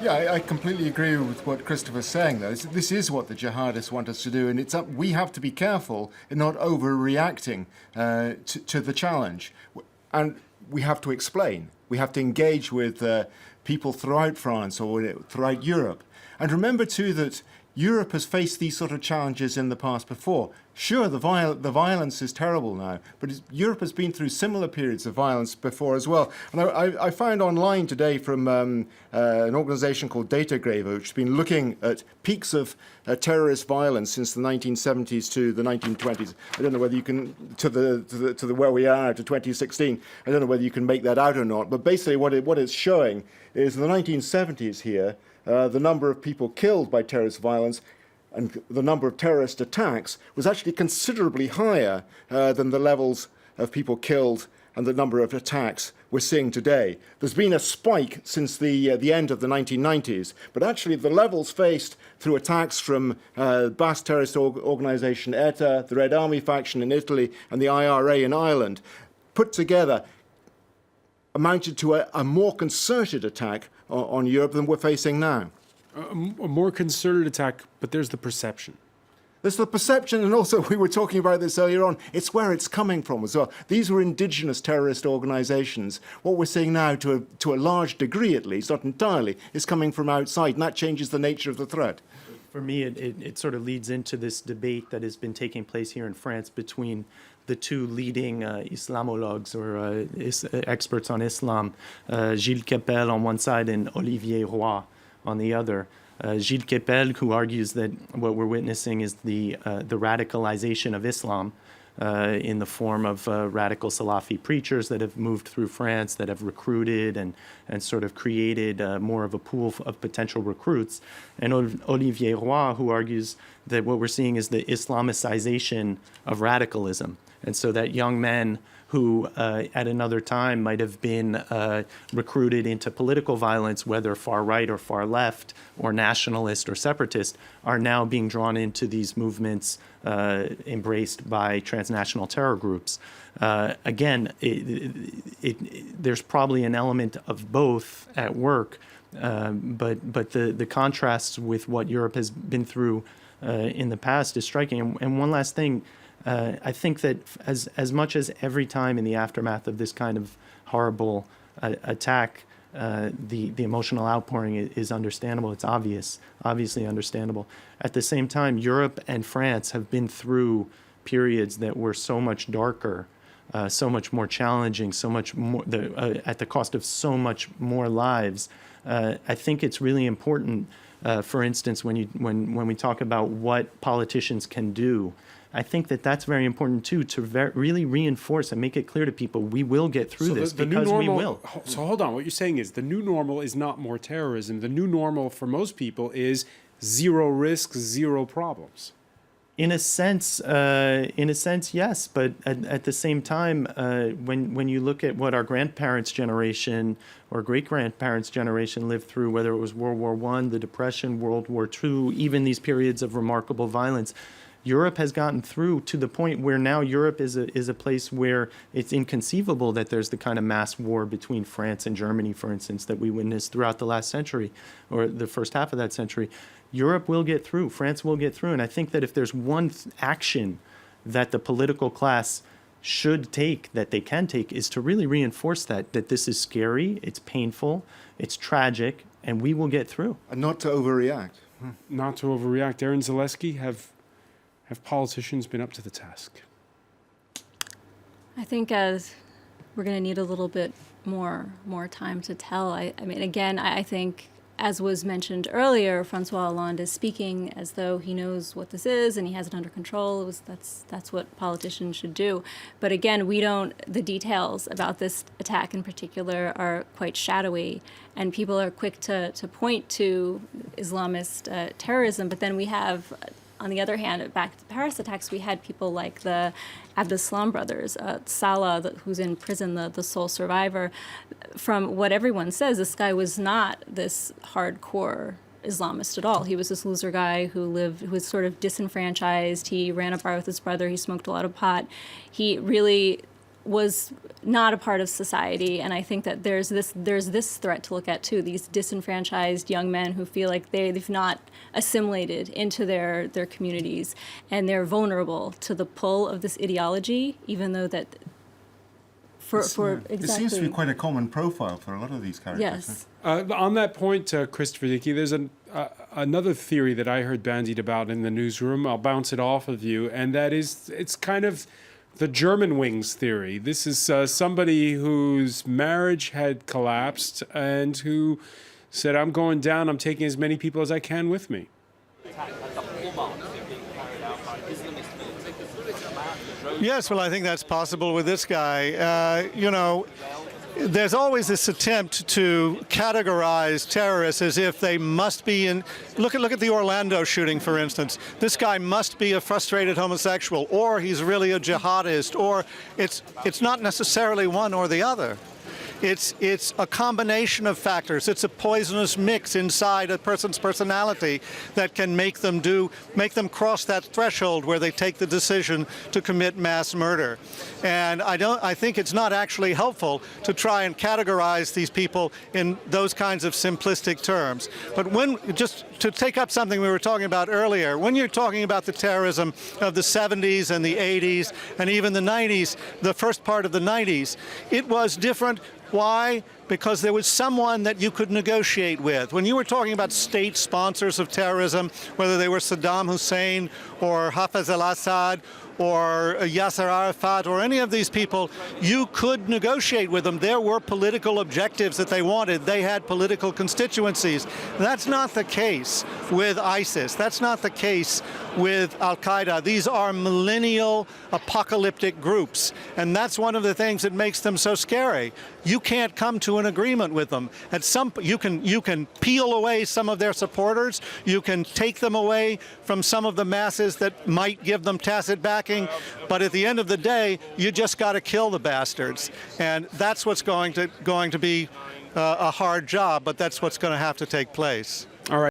Yeah, I completely agree with what Christopher's saying, though. This is what the jihadists want us to do, and we have to be careful in not overreacting to the challenge. And we have to explain. We have to engage with people throughout France or throughout Europe. And remember, too, that Europe has faced these sort of challenges in the past before. Sure, the violence is terrible now, but Europe has been through similar periods of violence before as well. And I found online today from an organization called Datagraver, which has been looking at peaks of terrorist violence since the 1970s to the 1920s. I don't know whether you can, to the where we are now, to 2016. I don't know whether you can make that out or not. But basically what it's showing is in the 1970s here, the number of people killed by terrorist violence and the number of terrorist attacks was actually considerably higher than the levels of people killed and the number of attacks we're seeing today. There's been a spike since the end of the 1990s, but actually the levels faced through attacks from Basque terrorist organization ETA, the Red Army faction in Italy, and the IRA in Ireland, put together amounted to a more concerted attack on Europe than we're facing now. A more concerted attack, but there's the perception. There's the perception, and also we were talking about this earlier on, it's where it's coming from as well. These were indigenous terrorist organizations. What we're seeing now, to a large degree at least, not entirely, is coming from outside, and that changes the nature of the threat. For me, it sort of leads into this debate that has been taking place here in France between the two leading Islamologues or experts on Islam, Gilles Kepel on one side and Olivier Roy on the other. Gilles Kepel, who argues that what we're witnessing is the radicalization of Islam in the form of radical Salafi preachers that have moved through France, that have recruited and sort of created more of a pool of potential recruits. And Olivier Roy, who argues that what we're seeing is the Islamicization of radicalism. And so that young men who at another time might have been recruited into political violence, whether far right or far left or nationalist or separatist, are now being drawn into these movements embraced by transnational terror groups. Again, there's probably an element of both at work, but the contrasts with what Europe has been through in the past is striking. And one last thing, I think that as much as every time in the aftermath of this kind of horrible attack, the emotional outpouring is understandable. It's obviously understandable. At the same time, Europe and France have been through periods that were so much darker, so much more challenging, so much more at the cost of so much more lives. I think it's really important, for instance, when we talk about what politicians can do. I think that that's very important, too, to really reinforce and make it clear to people we will get through this because we will. So hold on. What you're saying is the new normal is not more terrorism. The new normal for most people is zero risk, zero problems. In a sense, yes. But at the same time, when you look at what our grandparents' generation or great-grandparents' generation lived through, whether it was World War I, the Depression, World War II, even these periods of remarkable violence, Europe has gotten through to the point where now Europe is a place where it's inconceivable that there's the kind of mass war between France and Germany, for instance, that we witnessed throughout the last century or the first half of that century. Europe will get through. France will get through. And I think that if there's one action that the political class should take, that they can take, is to really reinforce that this is scary, it's painful, it's tragic, and we will get through. And not to overreact. Not to overreact. Aaron Zaleski, have politicians been up to the task? I think as we're going to need a little bit more time to tell. I mean, again, I think, as was mentioned earlier, Francois Hollande is speaking as though he knows what this is and he has it under control. That's what politicians should do. But again, the details about this attack in particular are quite shadowy, and people are quick to point to Islamist terrorism. But then we have, on the other hand, back to the Paris attacks, we had people like the Abdeslam brothers, Salah, who's in prison, the sole survivor. From what everyone says, this guy was not this hardcore Islamist at all. He was this loser guy who was sort of disenfranchised. He ran a bar with his brother. He smoked a lot of pot. He really was not a part of society. And I think that there's this threat to look at too, these disenfranchised young men who feel like they've not assimilated into their communities, and they're vulnerable to the pull of this ideology, even though that for exactly. It seems to be quite a common profile for a lot of these characters. Yes. On that point, Christopher Dickey, there's another theory that I heard bandied about in the newsroom. I'll bounce it off of you, and that is, it's kind of the German wings theory. This is somebody whose marriage had collapsed and who said, I'm going down, I'm taking as many people as I can with me. Yes, well, I think that's possible with this guy. There's always this attempt to categorize terrorists as if they must be in. Look at the Orlando shooting, for instance. This guy must be a frustrated homosexual, or he's really a jihadist, or it's not necessarily one or the other. It's a combination of factors. It's a poisonous mix inside a person's personality that can make them cross that threshold where they take the decision to commit mass murder. And I think it's not actually helpful to try and categorize these people in those kinds of simplistic terms. But just to take up something we were talking about earlier, when you're talking about the terrorism of the 70s and the 80s and even the 90s, the first part of the 90s, it was different. Why? Because there was someone that you could negotiate with. When you were talking about state sponsors of terrorism, whether they were Saddam Hussein or Hafez al-Assad or Yasser Arafat or any of these people, you could negotiate with them. There were political objectives that they wanted. They had political constituencies. That's not the case with ISIS. That's not the case with Al-Qaeda. These are millennial apocalyptic groups, and that's one of the things that makes them so scary. You can't come to an agreement with them. You can peel away some of their supporters. You can take them away from some of the masses that might give them tacit backing, but at the end of the day, you just got to kill the bastards, and that's what's going to be a hard job, but that's what's going to have to take place.